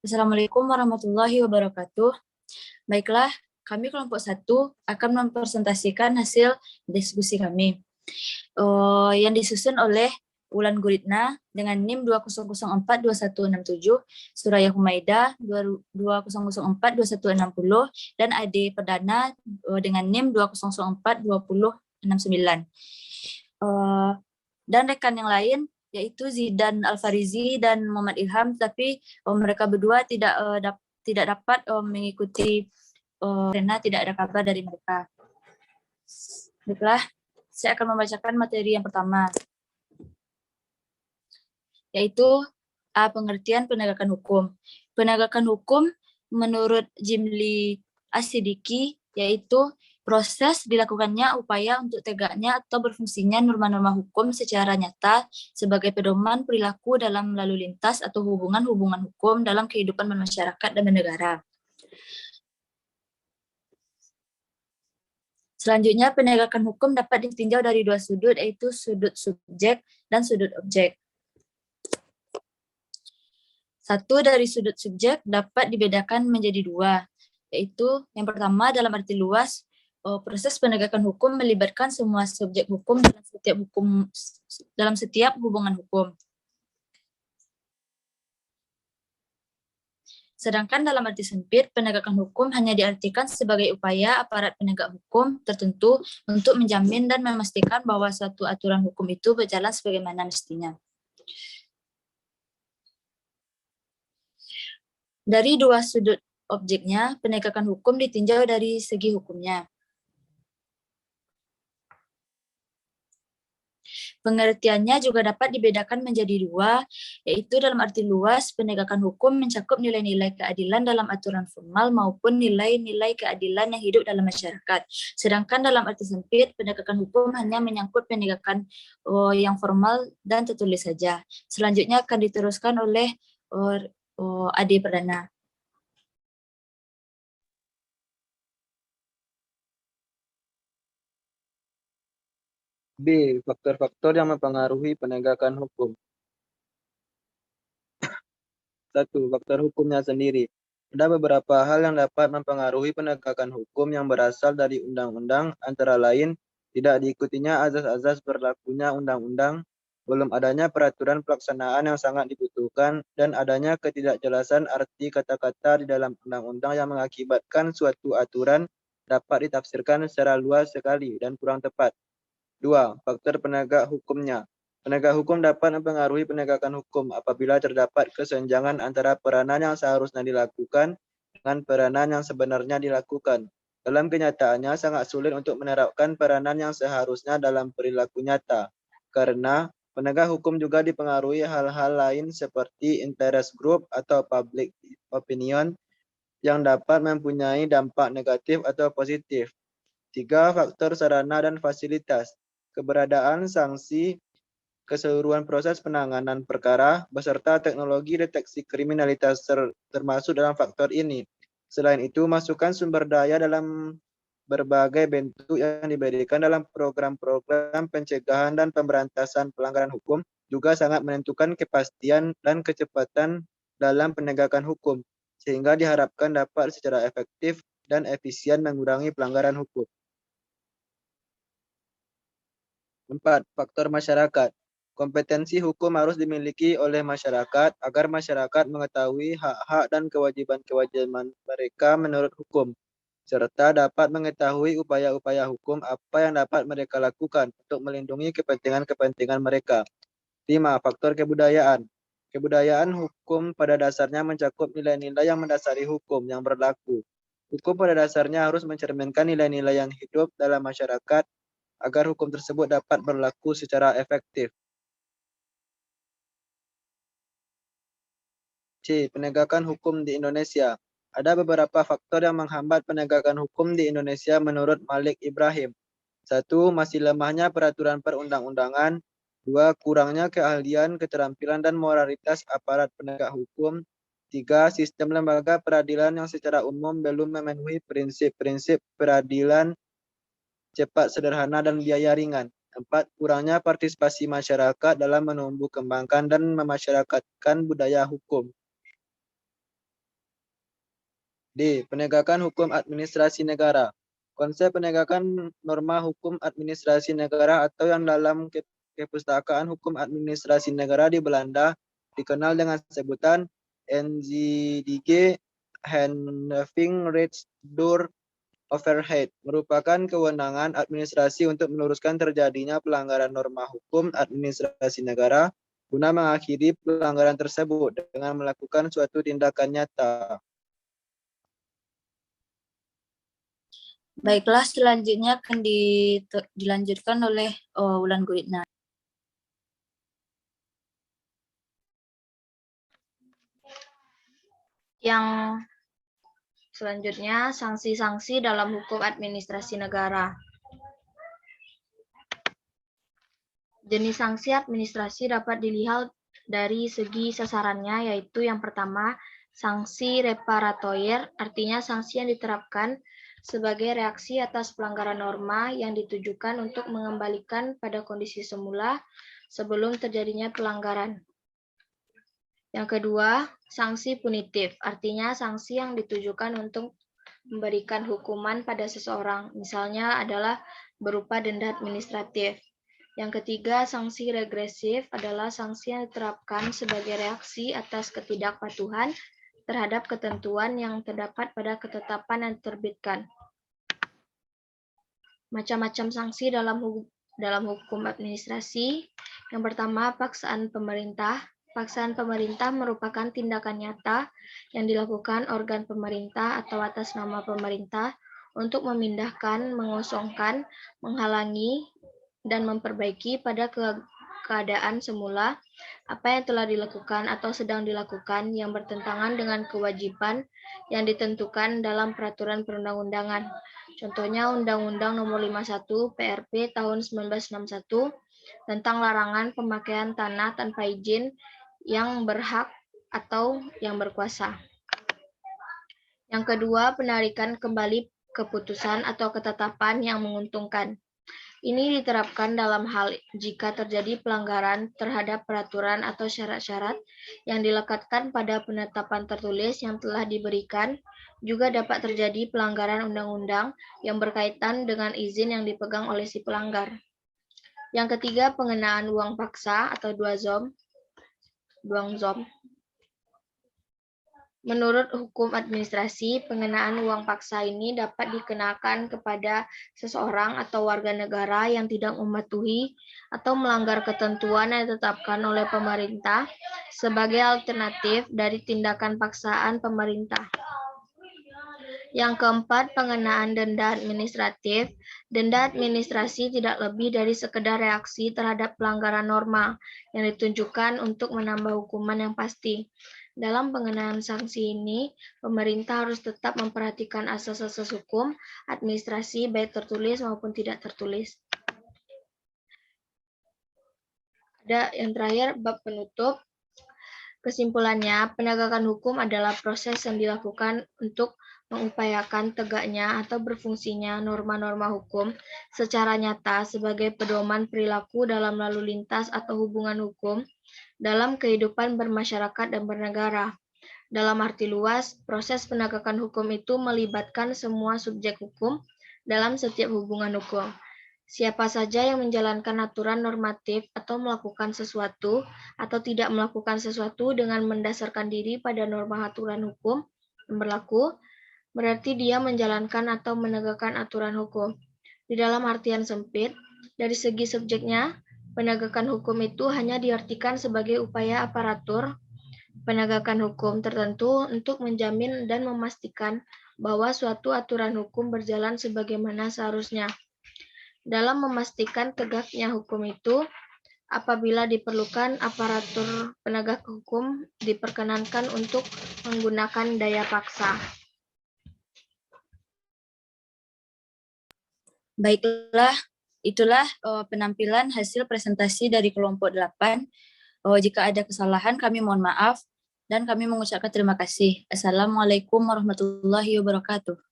Assalamualaikum warahmatullahi wabarakatuh. Baiklah, kami kelompok 1 akan mempresentasikan hasil diskusi kami. Yang disusun oleh Wulan Guritna dengan NIM 20042167, Suraya Humaida 20042160, dan Ade Perdana dengan NIM 20042069. Dan rekan yang lain yaitu Zidan Alfarizi dan Muhammad Ilham, tapi mereka berdua tidak dapat mengikuti karena tidak ada kabar dari mereka. Baiklah, saya akan membacakan materi yang pertama, yaitu pengertian penegakan hukum. Penegakan hukum menurut Jimli Asidiki yaitu proses dilakukannya upaya untuk tegaknya atau berfungsinya norma-norma hukum secara nyata sebagai pedoman perilaku dalam lalu lintas atau hubungan-hubungan hukum dalam kehidupan masyarakat dan bernegara. Selanjutnya, penegakan hukum dapat ditinjau dari dua sudut, yaitu sudut subjek dan sudut objek. Satu, dari sudut subjek dapat dibedakan menjadi dua, yaitu yang pertama dalam arti luas, proses penegakan hukum melibatkan semua subjek hukum dalam setiap hubungan hukum. Sedangkan dalam arti sempit, penegakan hukum hanya diartikan sebagai upaya aparat penegak hukum tertentu untuk menjamin dan memastikan bahwa suatu aturan hukum itu berjalan sebagaimana mestinya. Dari dua sudut objeknya, penegakan hukum ditinjau dari segi hukumnya. Pengertiannya juga dapat dibedakan menjadi dua, yaitu dalam arti luas, penegakan hukum mencakup nilai-nilai keadilan dalam aturan formal maupun nilai-nilai keadilan yang hidup dalam masyarakat. Sedangkan dalam arti sempit, penegakan hukum hanya menyangkut penegakan yang formal dan tertulis saja. Selanjutnya akan diteruskan oleh Ade Perdana. B. Faktor-faktor yang mempengaruhi penegakan hukum. 1. Faktor hukumnya sendiri. Ada beberapa hal yang dapat mempengaruhi penegakan hukum yang berasal dari undang-undang, antara lain tidak diikutinya azas-azas berlakunya undang-undang, belum adanya peraturan pelaksanaan yang sangat dibutuhkan, dan adanya ketidakjelasan arti kata-kata di dalam undang-undang yang mengakibatkan suatu aturan dapat ditafsirkan secara luas sekali dan kurang tepat. 2. Faktor penegak hukumnya. Penegak hukum dapat mempengaruhi penegakan hukum apabila terdapat kesenjangan antara peranan yang seharusnya dilakukan dengan peranan yang sebenarnya dilakukan. Dalam kenyataannya sangat sulit untuk menerapkan peranan yang seharusnya dalam perilaku nyata, karena penegak hukum juga dipengaruhi hal-hal lain seperti interest group atau public opinion yang dapat mempunyai dampak negatif atau positif. 3. Faktor sarana dan fasilitas. Keberadaan sanksi, keseluruhan proses penanganan perkara, beserta teknologi deteksi kriminalitas termasuk dalam faktor ini. Selain itu, masukan sumber daya dalam berbagai bentuk yang diberikan dalam program-program pencegahan dan pemberantasan pelanggaran hukum juga sangat menentukan kepastian dan kecepatan dalam penegakan hukum, sehingga diharapkan dapat secara efektif dan efisien mengurangi pelanggaran hukum. 4. Faktor masyarakat. Kompetensi hukum harus dimiliki oleh masyarakat agar masyarakat mengetahui hak-hak dan kewajiban-kewajiban mereka menurut hukum, serta dapat mengetahui upaya-upaya hukum apa yang dapat mereka lakukan untuk melindungi kepentingan-kepentingan mereka. 5. Faktor kebudayaan. Kebudayaan hukum pada dasarnya mencakup nilai-nilai yang mendasari hukum yang berlaku. Hukum pada dasarnya harus mencerminkan nilai-nilai yang hidup dalam masyarakat agar hukum tersebut dapat berlaku secara efektif. C. Penegakan hukum di Indonesia. Ada beberapa faktor yang menghambat penegakan hukum di Indonesia menurut Malik Ibrahim. 1. Masih lemahnya peraturan perundang-undangan. 2. Kurangnya keahlian, keterampilan, dan moralitas aparat penegak hukum. 3. Sistem lembaga peradilan yang secara umum belum memenuhi prinsip-prinsip peradilan cepat, sederhana, dan biaya ringan. 4. Kurangnya partisipasi masyarakat dalam menumbuh kembangkan dan memasyarakatkan budaya hukum. D. Penegakan hukum administrasi negara. Konsep penegakan norma hukum administrasi negara atau yang dalam kepustakaan hukum administrasi negara di Belanda dikenal dengan sebutan NZDG, Handhaving Recht door Overhead, merupakan kewenangan administrasi untuk meluruskan terjadinya pelanggaran norma hukum administrasi negara guna mengakhiri pelanggaran tersebut dengan melakukan suatu tindakan nyata. Baiklah, selanjutnya akan dilanjutkan oleh Wulan Guritna. Yang selanjutnya, sanksi-sanksi dalam hukum administrasi negara. Jenis sanksi administrasi dapat dilihat dari segi sasarannya, yaitu yang pertama, sanksi reparatoir, artinya sanksi yang diterapkan sebagai reaksi atas pelanggaran norma yang ditujukan untuk mengembalikan pada kondisi semula sebelum terjadinya pelanggaran. Yang kedua, sanksi punitif, artinya sanksi yang ditujukan untuk memberikan hukuman pada seseorang, misalnya adalah berupa denda administratif. Yang ketiga, sanksi regresif adalah sanksi yang diterapkan sebagai reaksi atas ketidakpatuhan terhadap ketentuan yang terdapat pada ketetapan yang diterbitkan. Macam-macam sanksi dalam hukum administrasi. Yang pertama, paksaan pemerintah. Paksaan pemerintah merupakan tindakan nyata yang dilakukan organ pemerintah atau atas nama pemerintah untuk memindahkan, mengosongkan, menghalangi, dan memperbaiki pada keadaan semula apa yang telah dilakukan atau sedang dilakukan yang bertentangan dengan kewajiban yang ditentukan dalam peraturan perundang-undangan. Contohnya Undang-Undang Nomor 51 PRP tahun 1961 tentang larangan pemakaian tanah tanpa izin yang berhak atau yang berkuasa. Yang kedua, penarikan kembali keputusan atau ketetapan yang menguntungkan. Ini diterapkan dalam hal jika terjadi pelanggaran terhadap peraturan atau syarat-syarat yang dilekatkan pada penetapan tertulis yang telah diberikan. Juga dapat terjadi pelanggaran undang-undang yang berkaitan dengan izin yang dipegang oleh si pelanggar. Yang ketiga, pengenaan uang paksa atau duang zom. Menurut hukum administrasi, pengenaan uang paksa ini dapat dikenakan kepada seseorang atau warga negara yang tidak mematuhi atau melanggar ketentuan yang ditetapkan oleh pemerintah sebagai alternatif dari tindakan paksaan pemerintah. Yang keempat, pengenaan denda administratif. Denda administrasi tidak lebih dari sekedar reaksi terhadap pelanggaran norma yang ditunjukkan untuk menambah hukuman yang pasti. Dalam pengenaan sanksi ini, pemerintah harus tetap memperhatikan asas-asas hukum administrasi baik tertulis maupun tidak tertulis. Ada yang terakhir, bab penutup. Kesimpulannya, penegakan hukum adalah proses yang dilakukan untuk mengupayakan tegaknya atau berfungsinya norma-norma hukum secara nyata sebagai pedoman perilaku dalam lalu lintas atau hubungan hukum dalam kehidupan bermasyarakat dan bernegara. Dalam arti luas, proses penegakan hukum itu melibatkan semua subjek hukum dalam setiap hubungan hukum. Siapa saja yang menjalankan aturan normatif atau melakukan sesuatu atau tidak melakukan sesuatu dengan mendasarkan diri pada norma aturan hukum yang berlaku, berarti dia menjalankan atau menegakkan aturan hukum. Di dalam artian sempit, dari segi subjeknya, penegakan hukum itu hanya diartikan sebagai upaya aparatur penegakan hukum tertentu untuk menjamin dan memastikan bahwa suatu aturan hukum berjalan sebagaimana seharusnya. Dalam memastikan tegaknya hukum itu, apabila diperlukan, aparatur penegak hukum diperkenankan untuk menggunakan daya paksa. Baiklah, itulah penampilan hasil presentasi dari kelompok 8. Jika ada kesalahan, kami mohon maaf dan kami mengucapkan terima kasih. Assalamualaikum warahmatullahi wabarakatuh.